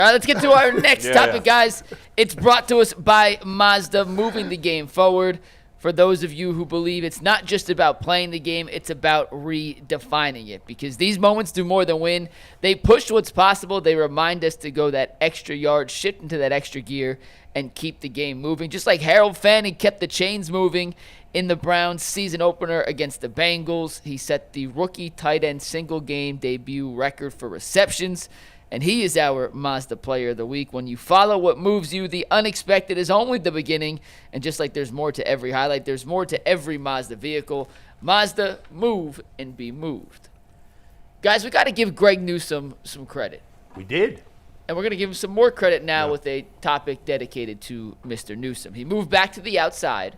All right, let's get to our next topic, guys. It's brought to us by Mazda, moving the game forward. For those of you who believe it's not just about playing the game, it's about redefining it. Because these moments do more than win. They push what's possible. They remind us to go that extra yard, shift into that extra gear, and keep the game moving. Just like Harold Fanning kept the chains moving in the Browns season opener against the Bengals. He set the rookie tight end single game debut record for receptions. And he is our Mazda Player of the Week. When you follow what moves you, the unexpected is only the beginning. And just like there's more to every highlight, there's more to every Mazda vehicle. Mazda, move and be moved. Guys, we got to give Greg Newsome some credit. We did. And we're going to give him some more credit now with a topic dedicated to Mr. Newsome. He moved back to the outside.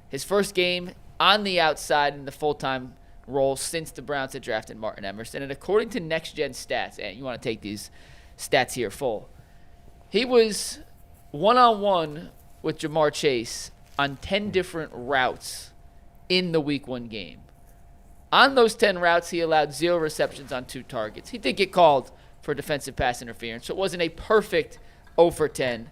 His first game on the outside in the full-time role since the Browns had drafted Martin Emerson. And according to Next Gen Stats, and you want to take these stats here full, he was one-on-one with Ja'Marr Chase on 10 different routes in the Week 1 game. On those 10 routes, he allowed 0 receptions on 2 targets. He did get called for defensive pass interference, so it wasn't a perfect 0 for 10.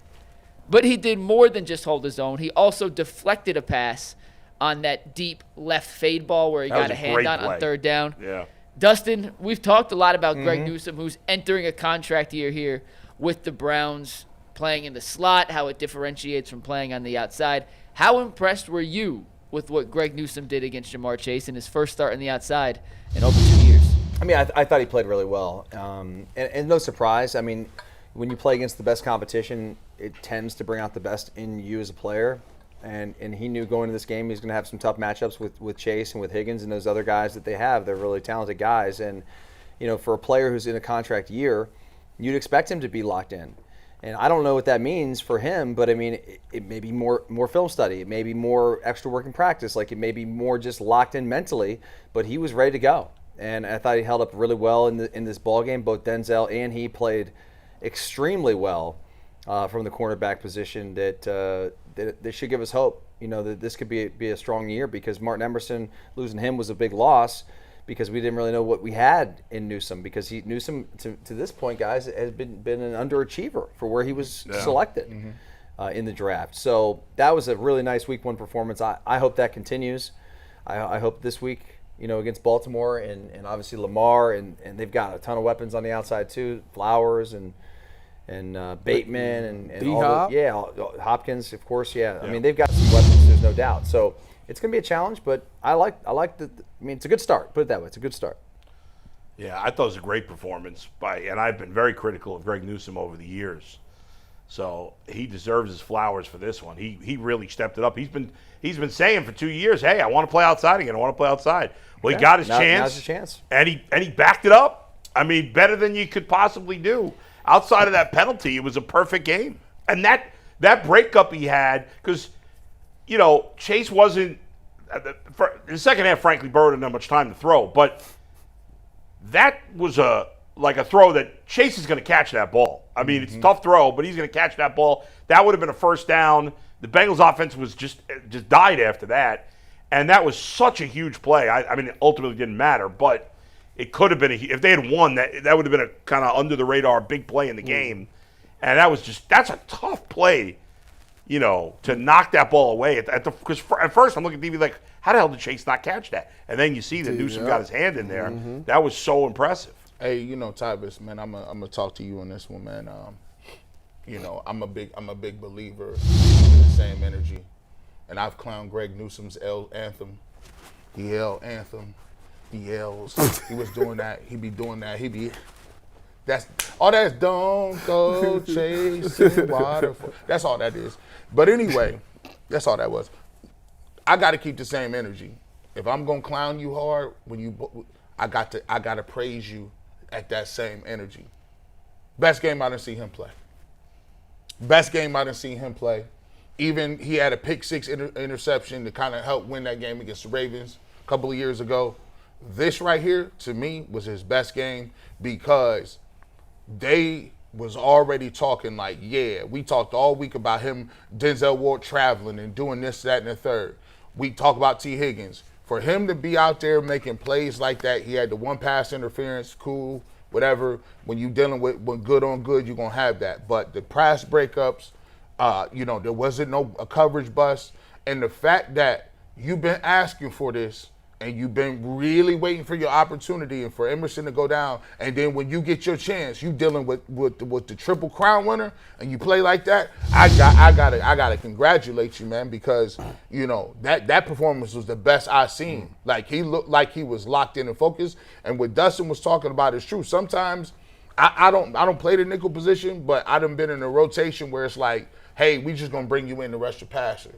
But he did more than just hold his own. He also deflected a pass on that deep left fade ball where he got a hand on third down. Yeah. Dustin, we've talked a lot about Greg Newsome, who's entering a contract year here with the Browns, playing in the slot, how it differentiates from playing on the outside. How impressed were you with what Greg Newsome did against Ja'Marr Chase in his first start on the outside in over 2 years? I mean, I thought he played really well. And no surprise. I mean, when you play against the best competition, it tends to bring out the best in you as a player. And he knew going into this game he's going to have some tough matchups with Chase and with Higgins and those other guys that they have. They're really talented guys. And, you know, for a player who's in a contract year, you'd expect him to be locked in. And I don't know what that means for him, but, I mean, it may be more film study. It may be more extra work in practice. Like, it may be more just locked in mentally. But he was ready to go. And I thought he held up really well in this ball game. Both Denzel and he played extremely well from the cornerback position that should give us hope, you know, that this could be a strong year, because Martin Emerson, losing him was a big loss because we didn't really know what we had in Newsome, because Newsome to this point, guys, has been an underachiever for where he was selected in the draft. So that was a really nice Week 1 performance. I hope that continues. I hope this week, you know, against Baltimore and obviously Lamar, and they've got a ton of weapons on the outside too, Flowers and Bateman and all the, Hopkins, of course, I mean, they've got some weapons, there's no doubt. So it's going to be a challenge, but I like I mean, it's a good start. Put it that way, it's a good start. Yeah, I thought it was a great performance and I've been very critical of Greg Newsome over the years. So he deserves his flowers for this one. He really stepped it up. He's been saying for 2 years, hey, I want to play outside again. I want to play outside. Well, he got his chance. Now's his chance. And he backed it up. I mean, better than you could possibly do. Outside of that penalty, it was a perfect game. And that breakup he had, because, you know, Chase wasn't in the second half, frankly, Burrow didn't have much time to throw. But that was a throw that Chase is going to catch that ball. I mean, it's a tough throw, but he's going to catch that ball. That would have been a first down. The Bengals offense was just died after that. And that was such a huge play. I mean, it ultimately didn't matter, but it could have been if they had won, that would have been a kind of under the radar big play in the game. And that's a tough play, you know, to knock that ball away because at first I'm looking at TV like, how the hell did Chase not catch that? And then you see that Newsome got his hand in there. That was so impressive. Hey, you know, Tybus, man, I'm gonna talk to you on this one, man. You know, I'm a big believer in the same energy, and I've clowned Greg Newsome's L anthem, the L anthem. The L's. He was doing that. He be doing that. That's don't go chasing waterfall. That's all that is. But anyway, that's all that was. I got to keep the same energy. If I'm gonna clown you hard, I got to praise you at that same energy. Best game I done see him play. Best game I done see him play. Even he had a pick six interception to kind of help win that game against the Ravens a couple of years ago. This right here, to me, was his best game because they was already talking like, we talked all week about him, Denzel Ward traveling and doing this, that, and the third. We talk about Tee Higgins. For him to be out there making plays like that, he had the one pass interference, cool. whatever. When you dealing with when good on good, you're gonna have that. But the pass breakups, there wasn't a coverage bust, and the fact that you've been asking for this and you've been really waiting for your opportunity and for Emerson to go down, and then when you get your chance, you dealing with the Triple Crown winner, and you play like that. I gotta congratulate you, man, because that performance was the best I've seen. Like, he looked like he was locked in and focused. And what Dustin was talking about is true. Sometimes I don't play the nickel position, but I done been in a rotation where it's like, hey, we just gonna bring you in to rush the passer.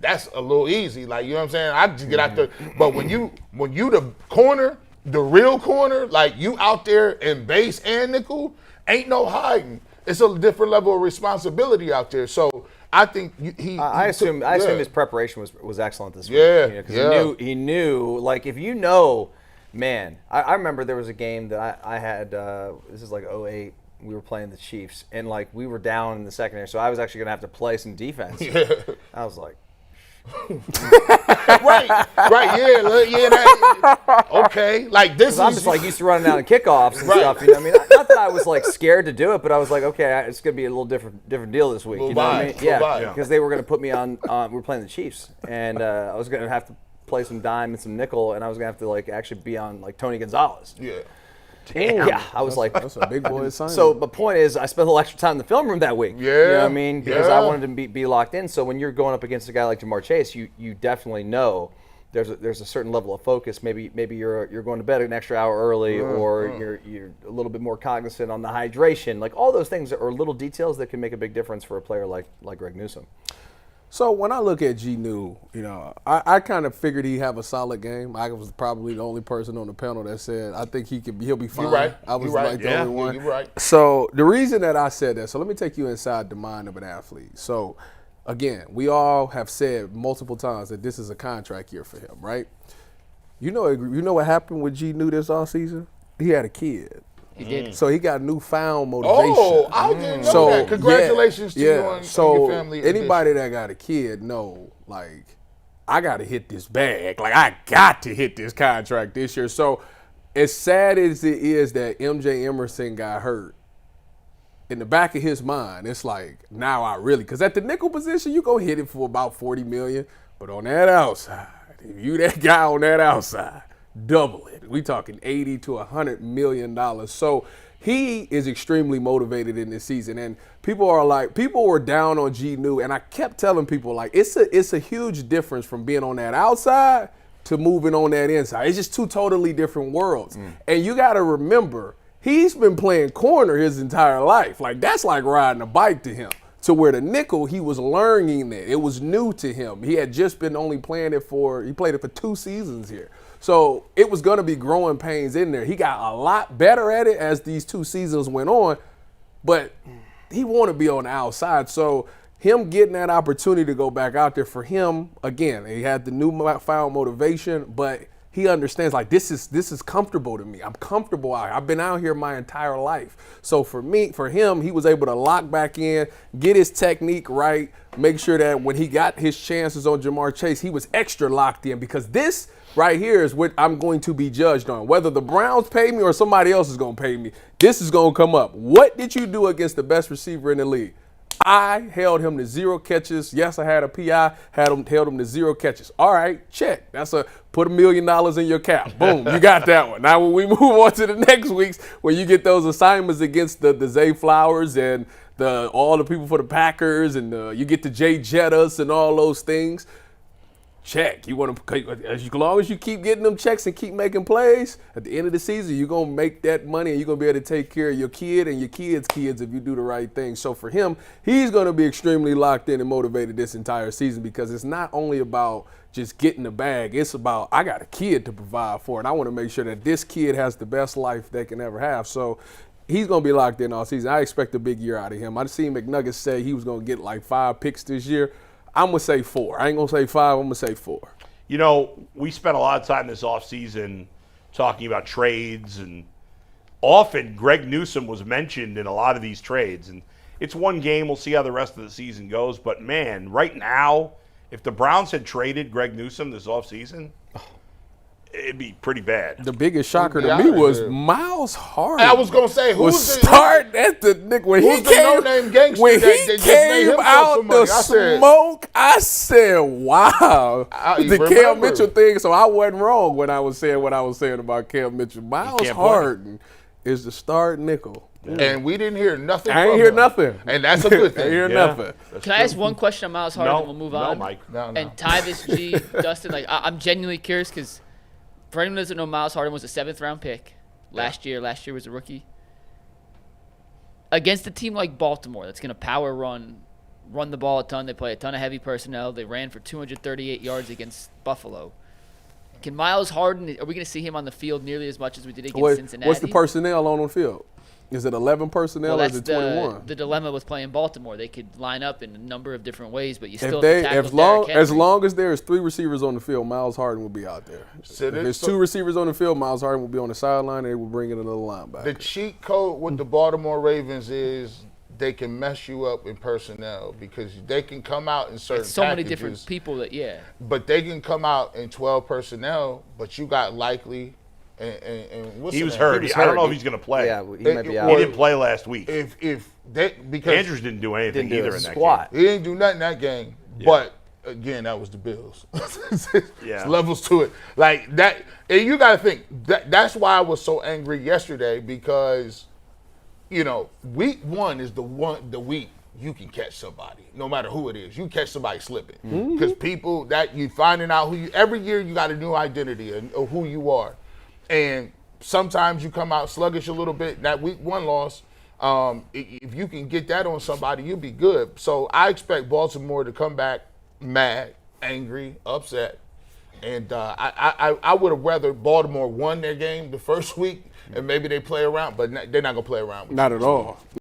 That's a little easy, like, you know what I'm saying? I just get out there. But when you the corner, the real corner, like, you out there in base and nickel, ain't no hiding. It's a different level of responsibility out there. So I think I assume his preparation was excellent this week. Yeah, because he knew, like, if man, I remember there was a game that I had. This is like 2008. We were playing the Chiefs, and like we were down in the secondary, so I was actually gonna have to play some defense. Yeah. I was like. right, yeah, okay. Like, this is. I'm just like used to running down in kickoffs and stuff. You know what I mean? Not that I was like scared to do it, but I was like, okay, it's gonna be a little different deal this week. You know what I mean? Yeah, because they were gonna put me on. We were playing the Chiefs, and I was gonna have to play some dime and some nickel, and I was gonna have to like actually be on like Tony Gonzalez. Yeah. Damn. Yeah, I was like, that's a big boy assignment. So the point is, I spent a little extra time in the film room that week. Yeah. You know what I mean? Because I wanted to be locked in. So when you're going up against a guy like Ja'Marr Chase, you definitely know there's a certain level of focus. Maybe you're going to bed an extra hour early, or you're a little bit more cognizant on the hydration. Like, all those things are little details that can make a big difference for a player like Greg Newsome. So when I look at G New, I kind of figured he'd have a solid game. I was probably the only person on the panel that said I think he'll be fine. You're right. I was You're right. like the only one. You're right. So the reason that I said that, so let me take you inside the mind of an athlete. So again, we all have said multiple times that this is a contract year for him, right? You know what happened with G New this offseason? He had a kid. He did. So he got newfound motivation. Oh, I didn't know that. Congratulations to you and your family. Anybody that got a kid know, like, I got to hit this bag. Like, I got to hit this contract this year. So as sad as it is that MJ Emerson got hurt, in the back of his mind, it's like, now I really, because at the nickel position, you going to hit it for about $40 million. But on that outside, if you that guy on that outside, double it. We talking $80 to $100 million. So he is extremely motivated in this season. And people were down on G New, and I kept telling people, like, it's a huge difference from being on that outside to moving on that inside. It's just two totally different worlds. And you got to remember, he's been playing corner his entire life. Like, that's like riding a bike to him. To where the nickel, he was learning it. It was new to him. He had just been only playing it he played it for 2 seasons here. So it was going to be growing pains in there. He got a lot better at it as these 2 seasons went on, but he wanted to be on the outside. So him getting that opportunity to go back out there for him, again, he had the newfound motivation, but he understands, like, this is comfortable to me. I'm comfortable out here. I've been out here my entire life. So for him, he was able to lock back in, get his technique right, make sure that when he got his chances on Ja'Marr Chase, he was extra locked in, because this right here is what I'm going to be judged on. Whether the Browns pay me or somebody else is going to pay me, this is going to come up. What did you do against the best receiver in the league? I held him to 0 catches. Yes, I had a PI, held him to 0 catches. All right, check. That's put $1 million in your cap. Boom, you got that one. Now when we move on to the next weeks, when you get those assignments against the Zay Flowers and all the people for the Packers, and you get the Jay Jettas and all those things, check. You want to, as long as you keep getting them checks and keep making plays, at the end of the season, you're going to make that money, and you're going to be able to take care of your kid and your kids' kids if you do the right thing. So for him, he's going to be extremely locked in and motivated this entire season, because it's not only about just getting the bag. It's about, I got a kid to provide for, and I want to make sure that this kid has the best life they can ever have. So he's going to be locked in all season. I expect a big year out of him. I've seen McNuggets say he was going to get like 5 picks this year. I'm going to say 4. I ain't going to say 5. I'm going to say 4. You know, we spent a lot of time this offseason talking about trades, and often Greg Newsome was mentioned in a lot of these trades. And it's one game. We'll see how the rest of the season goes. But, man, right now, if the Browns had traded Greg Newsome this offseason, it'd be pretty bad. The biggest shocker Who'd be to me out of was here? Miles Harden. I was gonna say was who's the start at the Nick when he who's the came no-name gangster when that he just made came himself out some the money? I said- smoke. I said, "Wow." The Cam remember. Mitchell thing. So I wasn't wrong when I was saying what I was saying about Cam Mitchell. Miles can't play. Harden is the start nickel. And we didn't hear nothing. I ain't from hear him. nothing. And that's a good I thing. ain't hear Yeah. nothing. Can I ask one question on Miles Harden and we'll move on? No, Mike. No. And Tyvis G, Dustin, like I'm genuinely curious because for anyone who doesn't know, Miles Harden was a 7th-round pick last year. Last year was a rookie. Against a team like Baltimore that's going to power run the ball a ton. They play a ton of heavy personnel. They ran for 238 yards against Buffalo. Can Miles Harden, are we going to see him on the field nearly as much as we did against Cincinnati? What's the personnel on the field? Is it 11 personnel Well, or is that's it 21? the dilemma with playing Baltimore. They could line up in a number of different ways, but you still If they, have to tackle as Derrick Henry. long as there's 3 receivers on the field, Miles Harden will be out there. So If this- there's so- 2 receivers on the field, Miles Harden will be on the sideline, and they will bring in another linebacker. The cheat code with the Baltimore Ravens is they can mess you up in personnel because they can come out in certain It's so many packages, different people that, but they can come out in 12 personnel, but you got Likely and what's He the was name? hurt. was I don't know hurt. if he's going to play. Yeah, he might be He out. He didn't play last week. If they because Andrews didn't do anything Didn't do either a in that squat. game. he didn't do nothing that game, but again, that was the Bills. Yeah. It's levels to it. Like that, and you got to think that's why I was so angry yesterday because, you know, week 1 is the week you can catch somebody, no matter who it is. You catch somebody slipping because people that you finding out who you. Every year you got a new identity of who you are, and sometimes you come out sluggish a little bit. That week 1 loss. If you can get that on somebody, you'll be good. So I expect Baltimore to come back mad, angry, upset. And I would have rather Baltimore won their game the first week and maybe they play around, but they're not going to play around with Not you. at all.